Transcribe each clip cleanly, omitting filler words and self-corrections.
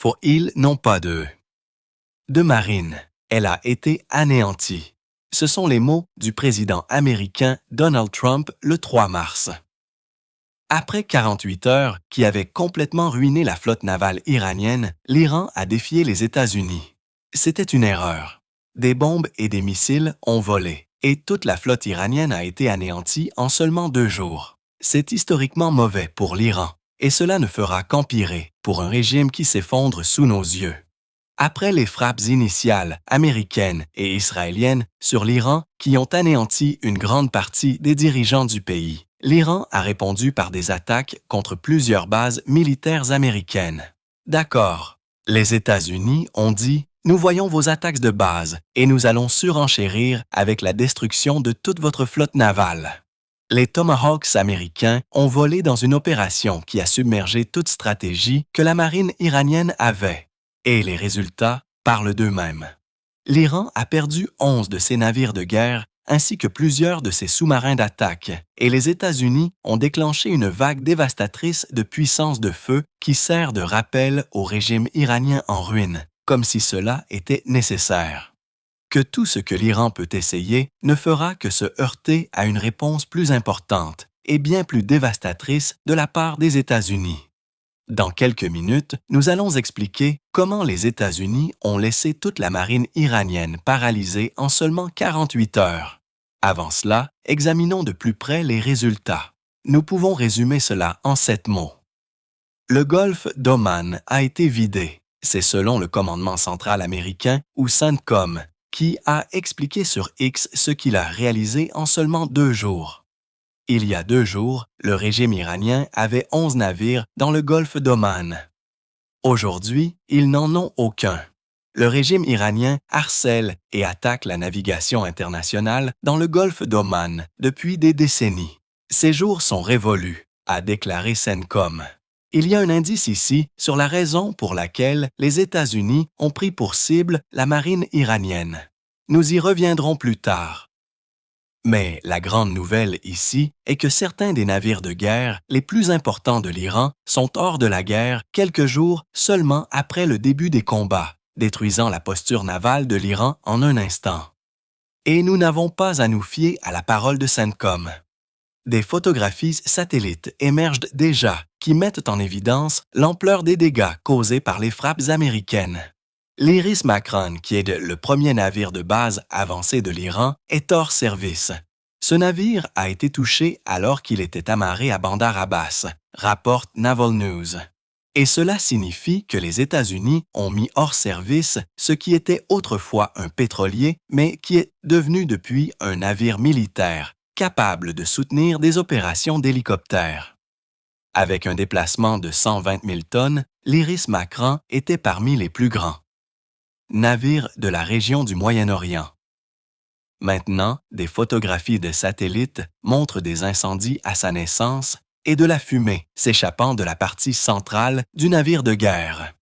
For ils n'ont pas de marine. Elle a été anéantie. Ce sont les mots du président américain Donald Trump le 3 mars. Après 48 heures qui avaient complètement ruiné la flotte navale iranienne, l'Iran a défié les États-Unis. C'était une erreur. Des bombes et des missiles ont volé, et toute la flotte iranienne a été anéantie en seulement 2 jours. C'est historiquement mauvais pour l'Iran, et cela ne fera qu'empirer pour un régime qui s'effondre sous nos yeux. Après les frappes initiales américaines et israéliennes sur l'Iran qui ont anéanti une grande partie des dirigeants du pays, l'Iran a répondu par des attaques contre plusieurs bases militaires américaines. D'accord, les États-Unis ont dit « Nous voyons vos attaques de base et nous allons surenchérir avec la destruction de toute votre flotte navale. » Les Tomahawks américains ont volé dans une opération qui a submergé toute stratégie que la marine iranienne avait. Et les résultats parlent d'eux-mêmes. L'Iran a perdu 11 de ses navires de guerre ainsi que plusieurs de ses sous-marins d'attaque, et les États-Unis ont déclenché une vague dévastatrice de puissance de feu qui sert de rappel au régime iranien en ruine, comme si cela était nécessaire. Que tout ce que l'Iran peut essayer ne fera que se heurter à une réponse plus importante et bien plus dévastatrice de la part des États-Unis. Dans quelques minutes, nous allons expliquer comment les États-Unis ont laissé toute la marine iranienne paralysée en seulement 48 heures. Avant cela, examinons de plus près les résultats. Nous pouvons résumer cela en 7 mots. Le golfe d'Oman a été vidé. C'est selon le commandement central américain ou CENTCOM, qui a expliqué sur X ce qu'il a réalisé en seulement 2 jours. Il y a 2 jours, le régime iranien avait 11 navires dans le golfe d'Oman. Aujourd'hui, ils n'en ont aucun. Le régime iranien harcèle et attaque la navigation internationale dans le golfe d'Oman depuis des décennies. Ces jours sont révolus, a déclaré CENTCOM. Il y a un indice ici sur la raison pour laquelle les États-Unis ont pris pour cible la marine iranienne. Nous y reviendrons plus tard. Mais la grande nouvelle ici est que certains des navires de guerre les plus importants de l'Iran sont hors de la guerre quelques jours seulement après le début des combats, détruisant la posture navale de l'Iran en un instant. Et nous n'avons pas à nous fier à la parole de CENTCOM. Des photographies satellites émergent déjà qui mettent en évidence l'ampleur des dégâts causés par les frappes américaines. L'Iris Makran, qui est le premier navire de base avancé de l'Iran, est hors service. Ce navire a été touché alors qu'il était amarré à Bandar Abbas, rapporte Naval News. Et cela signifie que les États-Unis ont mis hors service ce qui était autrefois un pétrolier, mais qui est devenu depuis un navire militaire, capable de soutenir des opérations d'hélicoptères. Avec un déplacement de 120 000 tonnes, l'Iris Makran était parmi les plus grands. Navire de la région du Moyen-Orient. Maintenant, des photographies de satellites montrent des incendies à sa naissance et de la fumée s'échappant de la partie centrale du navire de guerre.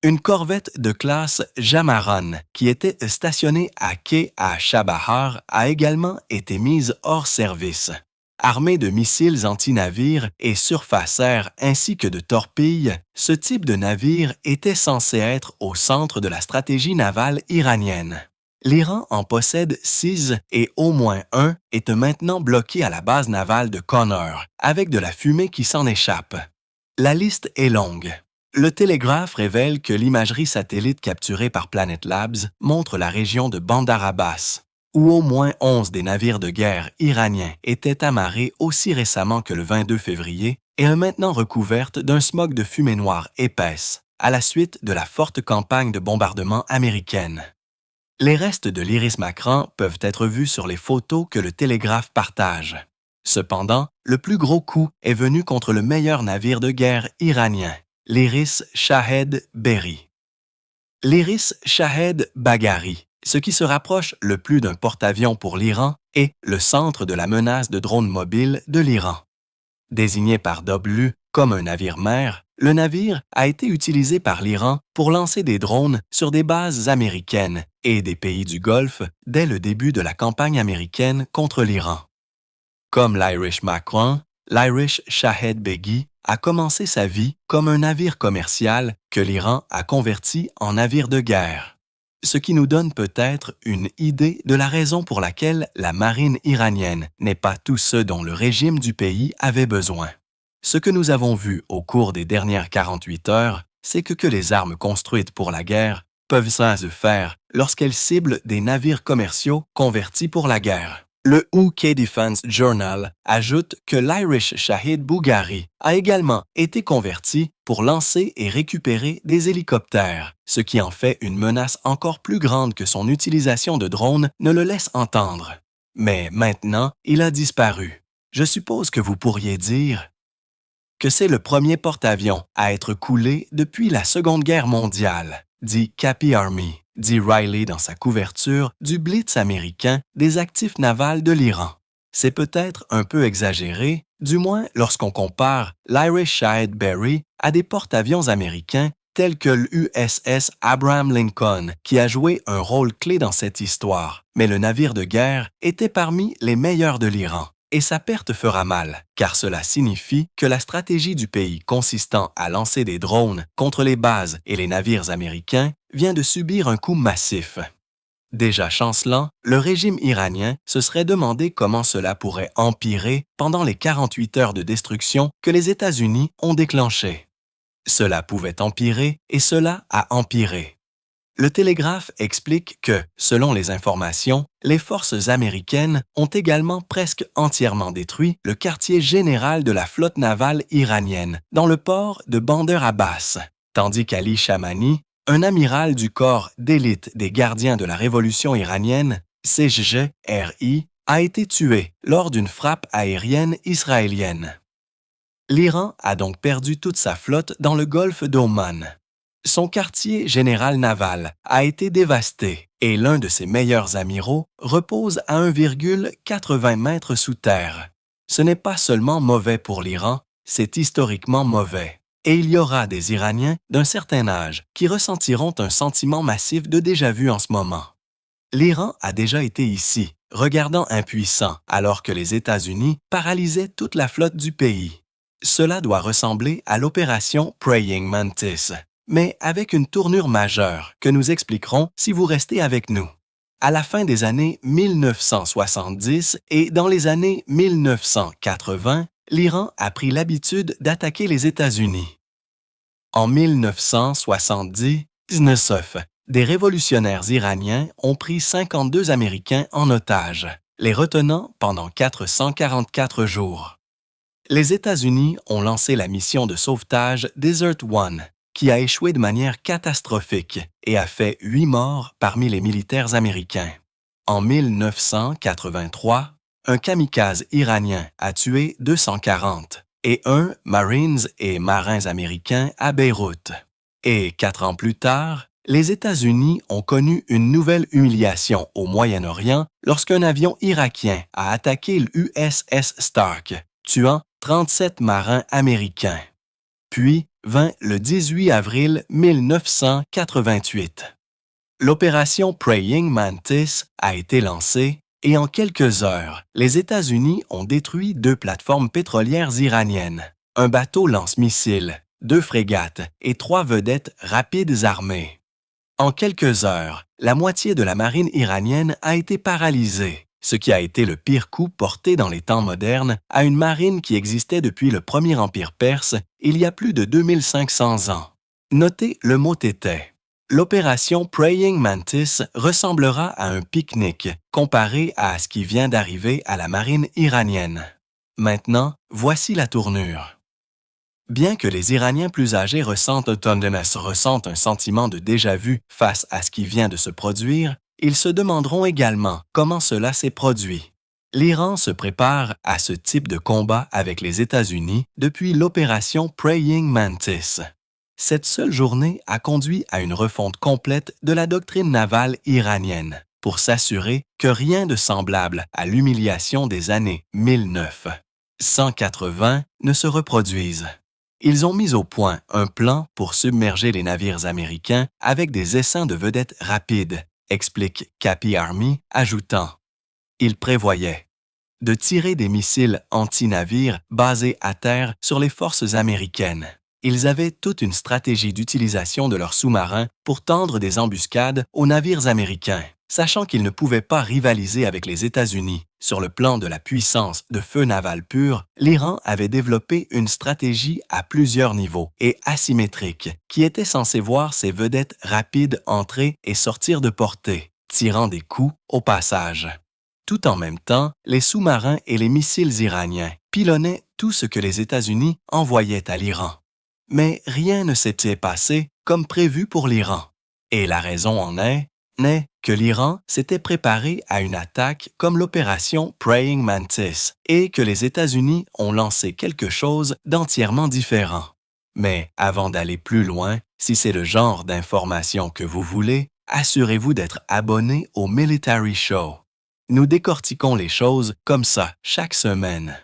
Une corvette de classe Jamaran, qui était stationnée à quai à Chabahar, a également été mise hors service. Armée de missiles anti-navires et surface-air ainsi que de torpilles, ce type de navire était censé être au centre de la stratégie navale iranienne. L'Iran en possède 6 et au moins un est maintenant bloqué à la base navale de Connor, avec de la fumée qui s'en échappe. La liste est longue. Le Télégraphe révèle que l'imagerie satellite capturée par Planet Labs montre la région de Bandar Abbas, où au moins 11 des navires de guerre iraniens étaient amarrés aussi récemment que le 22 février et est maintenant recouverte d'un smog de fumée noire épaisse, à la suite de la forte campagne de bombardement américaine. Les restes de l'Iris Makran peuvent être vus sur les photos que le Télégraphe partage. Cependant, le plus gros coup est venu contre le meilleur navire de guerre iranien, l'Iris Shahed Berri. L'Iris Shahed Baghari, ce qui se rapproche le plus d'un porte-avions pour l'Iran, est le centre de la menace de drones mobiles de l'Iran. Désigné par W comme un navire-mère, le navire a été utilisé par l'Iran pour lancer des drones sur des bases américaines et des pays du Golfe dès le début de la campagne américaine contre l'Iran. Comme l'Irish Makran, l'Irish Shahed Beghi a commencé sa vie comme un navire commercial que l'Iran a converti en navire de guerre, ce qui nous donne peut-être une idée de la raison pour laquelle la marine iranienne n'est pas tout ce dont le régime du pays avait besoin. Ce que nous avons vu au cours des dernières 48 heures, c'est que les armes construites pour la guerre peuvent se faire lorsqu'elles ciblent des navires commerciaux convertis pour la guerre. Le UK Defense Journal ajoute que l'Irish Shahid Boughari a également été converti pour lancer et récupérer des hélicoptères, ce qui en fait une menace encore plus grande que son utilisation de drones ne le laisse entendre. Mais maintenant, il a disparu. Je suppose que vous pourriez dire que c'est le premier porte-avions à être coulé depuis la Seconde Guerre mondiale, dit Cappy Army, dit Riley dans sa couverture du Blitz américain des actifs navals de l'Iran. C'est peut-être un peu exagéré, du moins lorsqu'on compare l'Irish Shahid Berry à des porte-avions américains tels que l'USS Abraham Lincoln, qui a joué un rôle clé dans cette histoire, mais le navire de guerre était parmi les meilleurs de l'Iran. Et sa perte fera mal, car cela signifie que la stratégie du pays consistant à lancer des drones contre les bases et les navires américains vient de subir un coup massif. Déjà chancelant, le régime iranien se serait demandé comment cela pourrait empirer pendant les 48 heures de destruction que les États-Unis ont déclenchées. Cela pouvait empirer et cela a empiré. Le Télégraphe explique que, selon les informations, les forces américaines ont également presque entièrement détruit le quartier général de la flotte navale iranienne dans le port de Bandar Abbas, tandis qu'Ali Shamani, un amiral du corps d'élite des gardiens de la révolution iranienne, CGRI, a été tué lors d'une frappe aérienne israélienne. L'Iran a donc perdu toute sa flotte dans le golfe d'Oman. Son quartier général naval a été dévasté et l'un de ses meilleurs amiraux repose à 1,80 mètres sous terre. Ce n'est pas seulement mauvais pour l'Iran, c'est historiquement mauvais. Et il y aura des Iraniens d'un certain âge qui ressentiront un sentiment massif de déjà-vu en ce moment. L'Iran a déjà été ici, regardant impuissant alors que les États-Unis paralysaient toute la flotte du pays. Cela doit ressembler à l'opération Praying Mantis, mais avec une tournure majeure que nous expliquerons si vous restez avec nous. À la fin des années 1970 et dans les années 1980, l'Iran a pris l'habitude d'attaquer les États-Unis. En 1979, des révolutionnaires iraniens ont pris 52 Américains en otage, les retenant pendant 444 jours. Les États-Unis ont lancé la mission de sauvetage Desert One, qui a échoué de manière catastrophique et a fait 8 morts parmi les militaires américains. En 1983, un kamikaze iranien a tué 240 et un Marines et marins américains à Beyrouth. Et 4 ans plus tard, les États-Unis ont connu une nouvelle humiliation au Moyen-Orient lorsqu'un avion irakien a attaqué l'USS Stark, tuant 37 marins américains. Puis vint le 18 avril 1988. L'opération Praying Mantis a été lancée et en quelques heures, les États-Unis ont détruit 2 plateformes pétrolières iraniennes, un bateau lance-missiles, 2 frégates et 3 vedettes rapides armées. En quelques heures, la moitié de la marine iranienne a été paralysée, ce qui a été le pire coup porté dans les temps modernes à une marine qui existait depuis le premier empire perse il y a plus de 2500 ans. Notez le mot était. L'opération Praying Mantis ressemblera à un pique-nique comparé à ce qui vient d'arriver à la marine iranienne. Maintenant, voici la tournure. Bien que les Iraniens plus âgés ressentent un sentiment de déjà-vu face à ce qui vient de se produire, ils se demanderont également comment cela s'est produit. L'Iran se prépare à ce type de combat avec les États-Unis depuis l'opération Praying Mantis. Cette seule journée a conduit à une refonte complète de la doctrine navale iranienne pour s'assurer que rien de semblable à l'humiliation des années 1980 ne se reproduise. Ils ont mis au point un plan pour submerger les navires américains avec des essaims de vedettes rapides, explique Cappy Army, ajoutant « Ils prévoyaient de tirer des missiles anti-navires basés à terre sur les forces américaines. Ils avaient toute une stratégie d'utilisation de leurs sous-marins pour tendre des embuscades aux navires américains. Sachant qu'ils ne pouvaient pas rivaliser avec les États-Unis sur le plan de la puissance de feu naval pur, l'Iran avait développé une stratégie à plusieurs niveaux et asymétrique qui était censée voir ses vedettes rapides entrer et sortir de portée, tirant des coups au passage. Tout en même temps, les sous-marins et les missiles iraniens pilonnaient tout ce que les États-Unis envoyaient à l'Iran. Mais rien ne s'était passé comme prévu pour l'Iran. Et la raison en est que l'Iran s'était préparé à une attaque comme l'opération Praying Mantis et que les États-Unis ont lancé quelque chose d'entièrement différent. Mais avant d'aller plus loin, si c'est le genre d'information que vous voulez, assurez-vous d'être abonné au Military Show. Nous décortiquons les choses comme ça chaque semaine.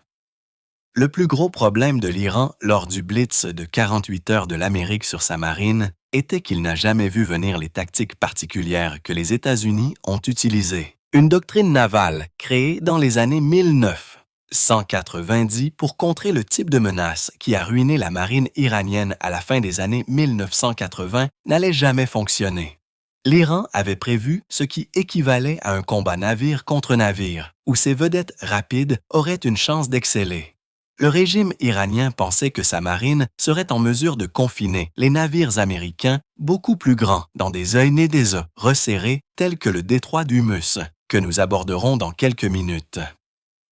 Le plus gros problème de l'Iran lors du blitz de 48 heures de l'Amérique sur sa marine était qu'il n'a jamais vu venir les tactiques particulières que les États-Unis ont utilisées. Une doctrine navale créée dans les années 1990 pour contrer le type de menace qui a ruiné la marine iranienne à la fin des années 1980 n'allait jamais fonctionner. L'Iran avait prévu ce qui équivalait à un combat navire contre navire, où ses vedettes rapides auraient une chance d'exceller. Le régime iranien pensait que sa marine serait en mesure de confiner les navires américains beaucoup plus grands dans des œillets des eaux resserrés tels que le détroit d'Humus, que nous aborderons dans quelques minutes.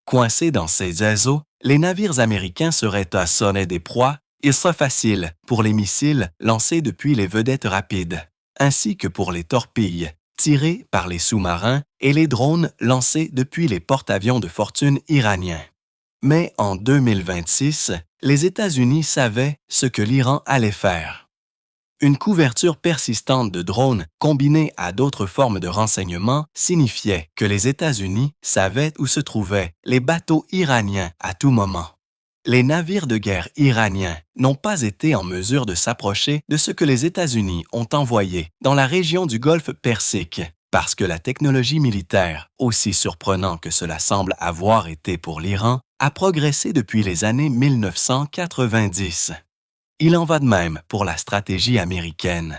Coincés dans ces eaux, les navires américains seraient à sonner des proies. Il sera facile pour les missiles lancés depuis les vedettes rapides, ainsi que pour les torpilles tirées par les sous-marins et les drones lancés depuis les porte-avions de fortune iraniens. Mais en 2026, les États-Unis savaient ce que l'Iran allait faire. Une couverture persistante de drones combinée à d'autres formes de renseignement signifiait que les États-Unis savaient où se trouvaient les bateaux iraniens à tout moment. Les navires de guerre iraniens n'ont pas été en mesure de s'approcher de ce que les États-Unis ont envoyé dans la région du Golfe Persique, parce que la technologie militaire, aussi surprenant que cela semble avoir été pour l'Iran, a progressé depuis les années 1990. Il en va de même pour la stratégie américaine.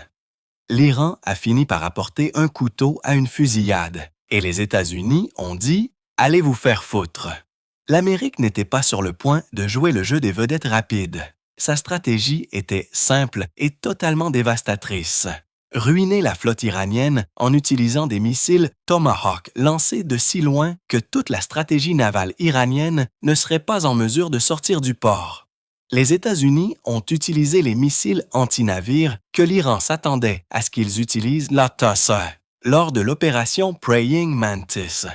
L'Iran a fini par apporter un couteau à une fusillade, et les États-Unis ont dit « Allez vous faire foutre ». L'Amérique n'était pas sur le point de jouer le jeu des vedettes rapides. Sa stratégie était simple et totalement dévastatrice. Ruiner la flotte iranienne en utilisant des missiles Tomahawk lancés de si loin que toute la stratégie navale iranienne ne serait pas en mesure de sortir du port. Les États-Unis ont utilisé les missiles anti-navires que l'Iran s'attendait à ce qu'ils utilisent la TASA lors de l'opération Praying Mantis.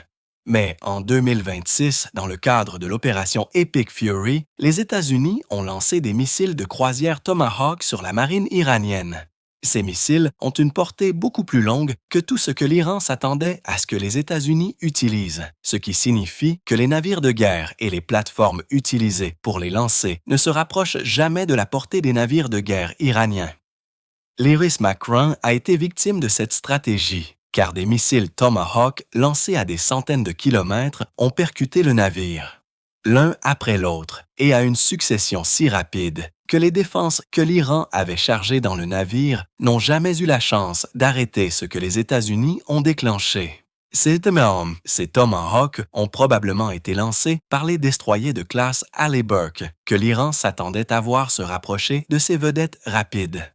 Mais en 2026, dans le cadre de l'opération Epic Fury, les États-Unis ont lancé des missiles de croisière Tomahawk sur la marine iranienne. Ces missiles ont une portée beaucoup plus longue que tout ce que l'Iran s'attendait à ce que les États-Unis utilisent, ce qui signifie que les navires de guerre et les plateformes utilisées pour les lancer ne se rapprochent jamais de la portée des navires de guerre iraniens. Lewis McCrone a été victime de cette stratégie, car des missiles Tomahawk lancés à des centaines de kilomètres ont percuté le navire, l'un après l'autre, et à une succession si rapide que les défenses que l'Iran avait chargées dans le navire n'ont jamais eu la chance d'arrêter ce que les États-Unis ont déclenché. Ces Tomahawk ont probablement été lancés par les destroyers de classe Halliburton que l'Iran s'attendait à voir se rapprocher de ses vedettes rapides.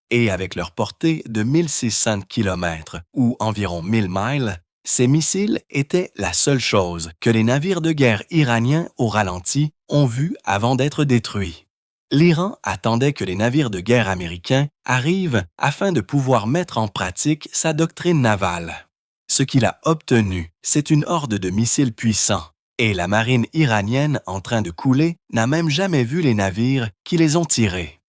Et avec leur portée de 1600 km ou environ 1000 miles, ces missiles étaient la seule chose que les navires de guerre iraniens au ralenti ont vue avant d'être détruits. L'Iran attendait que les navires de guerre américains arrivent afin de pouvoir mettre en pratique sa doctrine navale. Ce qu'il a obtenu, c'est une horde de missiles puissants, et la marine iranienne en train de couler n'a même jamais vu les navires qui les ont tirés.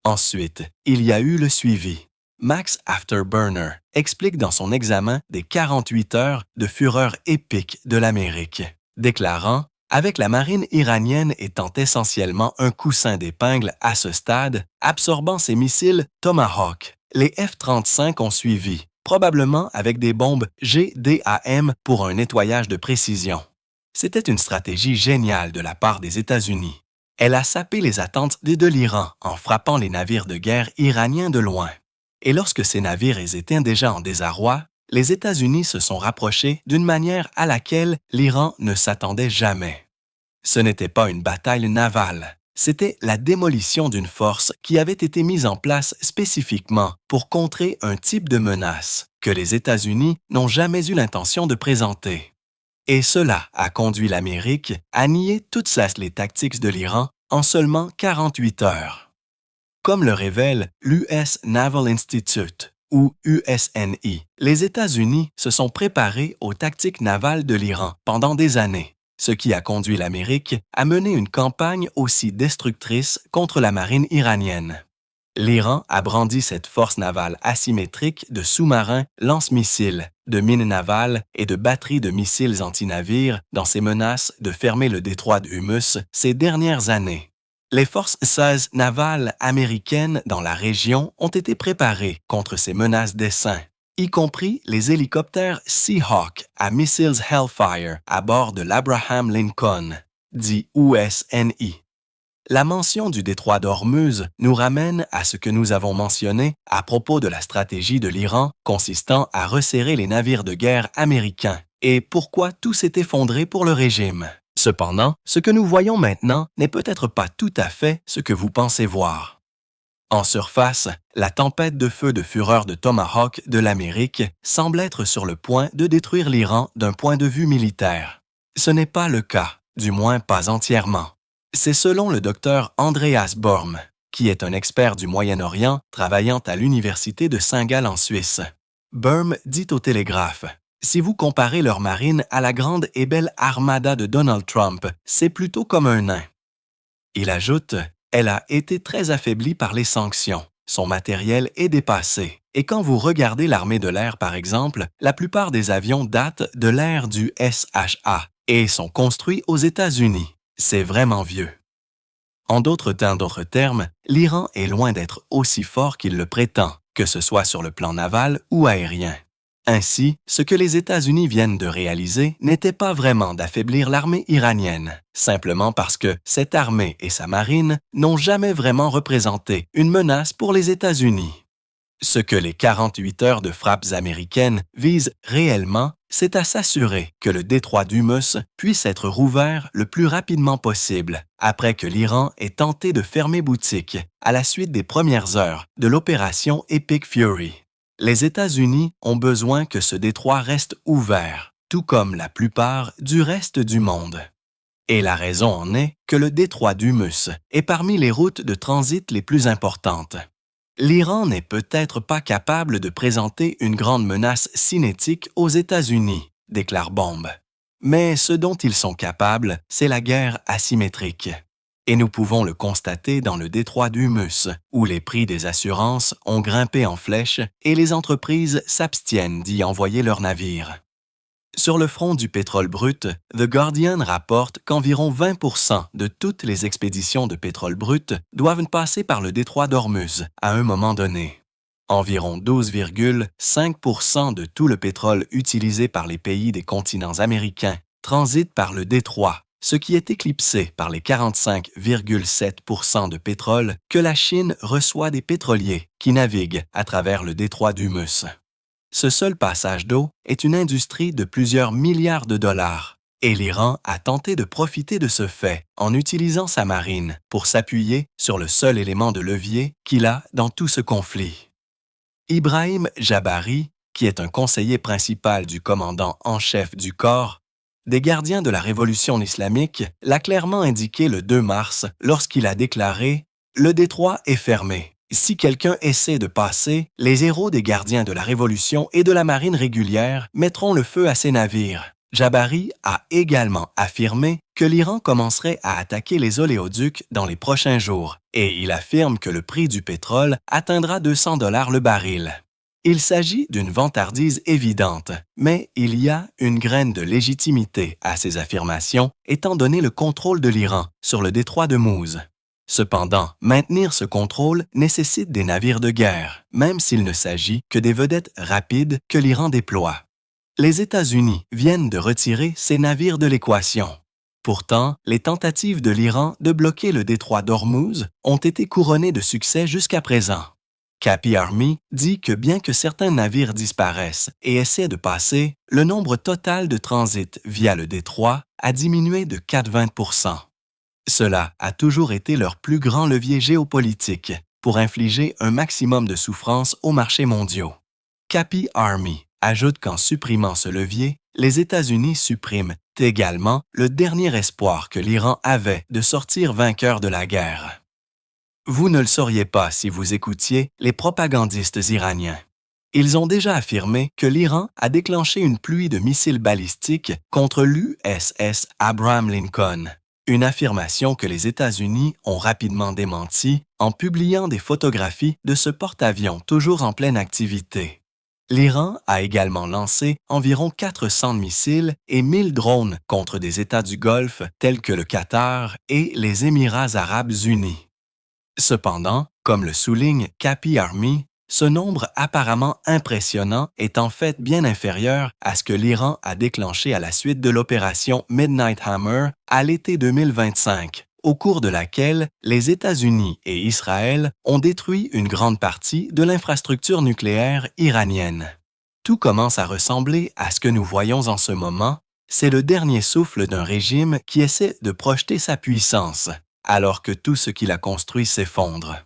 Ensuite, il y a eu le suivi. Max Afterburner explique dans son examen des 48 heures de fureur épique de l'Amérique, déclarant « Avec la marine iranienne étant essentiellement un coussin d'épingle à ce stade, absorbant ses missiles Tomahawk, les F-35 ont suivi, probablement avec des bombes GDAM pour un nettoyage de précision. C'était une stratégie géniale de la part des États-Unis. Elle a sapé les attentes de l'Iran en frappant les navires de guerre iraniens de loin. Et lorsque ces navires étaient déjà en désarroi, les États-Unis se sont rapprochés d'une manière à laquelle l'Iran ne s'attendait jamais. Ce n'était pas une bataille navale, c'était la démolition d'une force qui avait été mise en place spécifiquement pour contrer un type de menace que les États-Unis n'ont jamais eu l'intention de présenter. Et cela a conduit l'Amérique à nier toutes les tactiques de l'Iran en seulement 48 heures. Comme le révèle l'US Naval Institute, ou USNI, les États-Unis se sont préparés aux tactiques navales de l'Iran pendant des années, ce qui a conduit l'Amérique à mener une campagne aussi destructrice contre la marine iranienne. L'Iran a brandi cette force navale asymétrique de sous-marins lance-missiles, de mines navales et de batteries de missiles anti-navires dans ses menaces de fermer le détroit de Hormuz ces dernières années. Les forces navales américaines dans la région ont été préparées contre ces menaces d'essaim, y compris les hélicoptères Seahawk à missiles Hellfire à bord de l'Abraham Lincoln, dit USNI. La mention du détroit d'Ormuz nous ramène à ce que nous avons mentionné à propos de la stratégie de l'Iran consistant à resserrer les navires de guerre américains et pourquoi tout s'est effondré pour le régime. Cependant, ce que nous voyons maintenant n'est peut-être pas tout à fait ce que vous pensez voir. En surface, la tempête de feu de fureur de Tomahawk de l'Amérique semble être sur le point de détruire l'Iran d'un point de vue militaire. Ce n'est pas le cas, du moins pas entièrement. C'est selon le docteur Andreas Borm, qui est un expert du Moyen-Orient travaillant à l'Université de Saint-Gall en Suisse. Borm dit au Télégraphe: « Si vous comparez leur marine à la grande et belle armada de Donald Trump, c'est plutôt comme un nain. » Il ajoute: « Elle a été très affaiblie par les sanctions. Son matériel est dépassé. Et quand vous regardez l'armée de l'air, par exemple, la plupart des avions datent de l'ère du SHA et sont construits aux États-Unis. C'est vraiment vieux. » En d'autres termes, l'Iran est loin d'être aussi fort qu'il le prétend, que ce soit sur le plan naval ou aérien. Ainsi, ce que les États-Unis viennent de réaliser n'était pas vraiment d'affaiblir l'armée iranienne, simplement parce que cette armée et sa marine n'ont jamais vraiment représenté une menace pour les États-Unis. Ce que les 48 heures de frappes américaines visent réellement, c'est à s'assurer que le détroit d'Hormuz puisse être rouvert le plus rapidement possible, après que l'Iran ait tenté de fermer boutique à la suite des premières heures de l'opération Epic Fury. Les États-Unis ont besoin que ce détroit reste ouvert, tout comme la plupart du reste du monde. Et la raison en est que le détroit d'Hormuz est parmi les routes de transit les plus importantes. L'Iran n'est peut-être pas capable de présenter une grande menace cinétique aux États-Unis, déclare Bomb. Mais ce dont ils sont capables, c'est la guerre asymétrique. Et nous pouvons le constater dans le détroit d'Hormuz, où les prix des assurances ont grimpé en flèche et les entreprises s'abstiennent d'y envoyer leurs navires. Sur le front du pétrole brut, The Guardian rapporte qu'environ 20% de toutes les expéditions de pétrole brut doivent passer par le détroit d'Hormuz à un moment donné. Environ 12,5% de tout le pétrole utilisé par les pays des continents américains transite par le détroit, ce qui est éclipsé par les 45,7% de pétrole que la Chine reçoit des pétroliers qui naviguent à travers le détroit d'Hormuz. Ce seul passage d'eau est une industrie de plusieurs milliards de dollars, et l'Iran a tenté de profiter de ce fait en utilisant sa marine pour s'appuyer sur le seul élément de levier qu'il a dans tout ce conflit. Ibrahim Jabari, qui est un conseiller principal du commandant en chef du corps des gardiens de la révolution islamique, l'a clairement indiqué le 2 mars lorsqu'il a déclaré « Le détroit est fermé. Si quelqu'un essaie de passer, les héros des gardiens de la Révolution et de la marine régulière mettront le feu à ces navires. » Jabari a également affirmé que l'Iran commencerait à attaquer les oléoducs dans les prochains jours et il affirme que le prix du pétrole atteindra 200 $ le baril. Il s'agit d'une vantardise évidente, mais il y a une graine de légitimité à ces affirmations étant donné le contrôle de l'Iran sur le détroit d'Ormuz. Cependant, maintenir ce contrôle nécessite des navires de guerre, même s'il ne s'agit que des vedettes rapides que l'Iran déploie. Les États-Unis viennent de retirer ces navires de l'équation. Pourtant, les tentatives de l'Iran de bloquer le détroit d'Ormuz ont été couronnées de succès jusqu'à présent. Cappy Army dit que bien que certains navires disparaissent et essaient de passer, le nombre total de transits via le détroit a diminué de 80%. Cela a toujours été leur plus grand levier géopolitique pour infliger un maximum de souffrance aux marchés mondiaux. Cappy Army ajoute qu'en supprimant ce levier, les États-Unis suppriment également le dernier espoir que l'Iran avait de sortir vainqueur de la guerre. Vous ne le sauriez pas si vous écoutiez les propagandistes iraniens. Ils ont déjà affirmé que l'Iran a déclenché une pluie de missiles balistiques contre l'USS Abraham Lincoln, une affirmation que les États-Unis ont rapidement démentie en publiant des photographies de ce porte-avions toujours en pleine activité. L'Iran a également lancé environ 400 missiles et 1000 drones contre des États du Golfe tels que le Qatar et les Émirats arabes unis. Cependant, comme le souligne Cappy Army, ce nombre apparemment impressionnant est en fait bien inférieur à ce que l'Iran a déclenché à la suite de l'opération Midnight Hammer à l'été 2025, au cours de laquelle les États-Unis et Israël ont détruit une grande partie de l'infrastructure nucléaire iranienne. Tout commence à ressembler à ce que nous voyons en ce moment, c'est le dernier souffle d'un régime qui essaie de projeter sa puissance, alors que tout ce qu'il a construit s'effondre.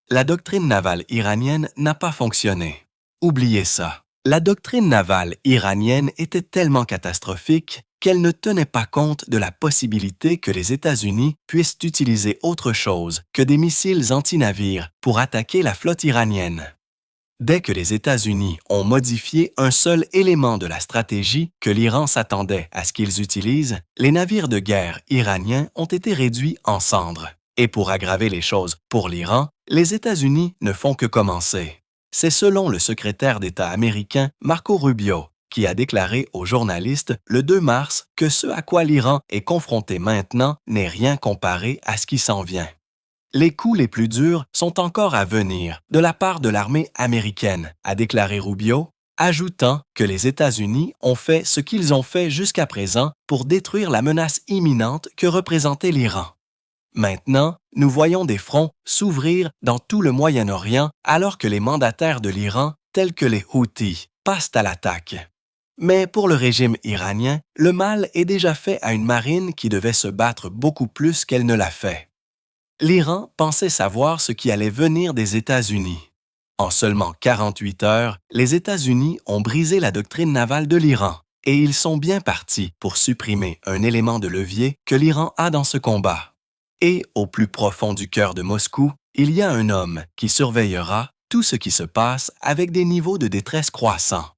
La doctrine navale iranienne n'a pas fonctionné. Oubliez ça. La doctrine navale iranienne était tellement catastrophique qu'elle ne tenait pas compte de la possibilité que les États-Unis puissent utiliser autre chose que des missiles anti-navires pour attaquer la flotte iranienne. Dès que les États-Unis ont modifié un seul élément de la stratégie que l'Iran s'attendait à ce qu'ils utilisent, les navires de guerre iraniens ont été réduits en cendres. Et pour aggraver les choses pour l'Iran, les États-Unis ne font que commencer. C'est selon le secrétaire d'État américain Marco Rubio, qui a déclaré aux journalistes le 2 mars que ce à quoi l'Iran est confronté maintenant n'est rien comparé à ce qui s'en vient. Les coups les plus durs sont encore à venir de la part de l'armée américaine, a déclaré Rubio, ajoutant que les États-Unis ont fait ce qu'ils ont fait jusqu'à présent pour détruire la menace imminente que représentait l'Iran. Maintenant, nous voyons des fronts s'ouvrir dans tout le Moyen-Orient alors que les mandataires de l'Iran, tels que les Houthis, passent à l'attaque. Mais pour le régime iranien, le mal est déjà fait à une marine qui devait se battre beaucoup plus qu'elle ne l'a fait. L'Iran pensait savoir ce qui allait venir des États-Unis. En seulement 48 heures, les États-Unis ont brisé la doctrine navale de l'Iran et ils sont bien partis pour supprimer un élément de levier que l'Iran a dans ce combat. Et au plus profond du cœur de Moscou, il y a un homme qui surveillera tout ce qui se passe avec des niveaux de détresse croissants.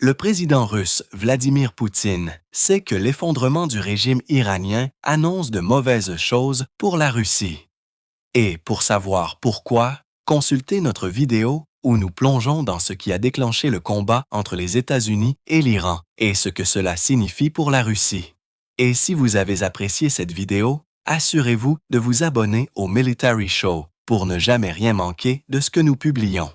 Le président russe Vladimir Poutine sait que l'effondrement du régime iranien annonce de mauvaises choses pour la Russie. Et pour savoir pourquoi, consultez notre vidéo où nous plongeons dans ce qui a déclenché le combat entre les États-Unis et l'Iran et ce que cela signifie pour la Russie. Et si vous avez apprécié cette vidéo, assurez-vous de vous abonner au Military Show pour ne jamais rien manquer de ce que nous publions.